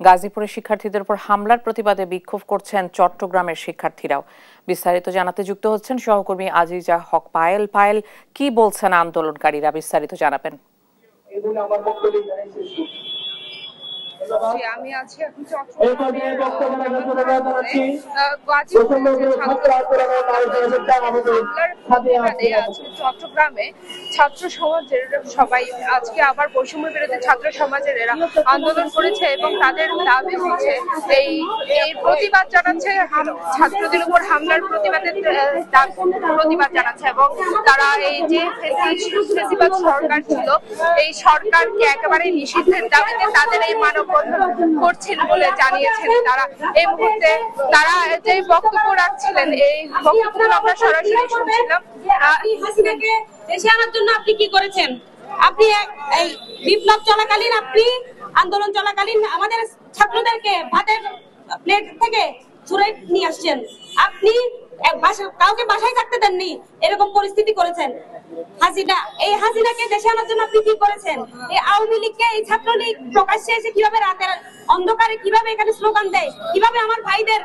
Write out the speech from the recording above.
গাজীপুরের শিক্ষার্থীদের উপর হামলার প্রতিবাদে বিক্ষোভ করছেন চট্টগ্রামের শিক্ষার্থীরাও। বিস্তারিত জানাতে যুক্ত হচ্ছেন সহকর্মী আজিজা হক পায়েল। পায়েল, কি বলছেন আন্দোলনকারীরা, বিস্তারিত জানাবেন। আমি আছি এখন চট্টগ্রামের চট্টগ্রামে ছাত্র সমাজের সবাই আজকে আবার বৈষম্য বিরোধী ছাত্র সমাজের এরা আন্দোলন করেছে এবং তাদের দাবি হচ্ছে এই প্রতিবাদ জানাচ্ছে ছাত্রদের উপর হামলার প্রতিবাদ জানাচ্ছে এবং তারা এই যে ফেসিবাদ সরকার ছিল এই সরকারকে একেবারে নিষিদ্ধের দাবিতে তাদের এই মানববন্ধন করছেন বলে জানিয়েছেন তারা। এই মুহূর্তে তারা যে বক্তব্য রাখছিলেন এই বক্তব্য আমরা সরাসরি শুনছিলাম। হাসিনাকে দেশে আনার জন্য আপনি কি করেছেন? আপনি এই বিপ্লব চলাকালীন, আপনি আন্দোলন চলাকালীন আমাদের ছাত্রদেরকে ভাতের প্লেট থেকে ছুড়ে নিয়ে আসছেন। আপনি কাউকে বাসায় থাকতে দেননি, এরকম পরিস্থিতি করেছেন। এই হাসিনাকে দেশে আনার জন্য আপনি কি করেছেন? এই আওয়ামী লীগকে, এই ছাত্রলীগ প্রকাশ্যে এসে কিভাবে রাতের অন্ধকারে কিভাবে এখানে স্লোগান দেয়, কিভাবে আমার ভাইদের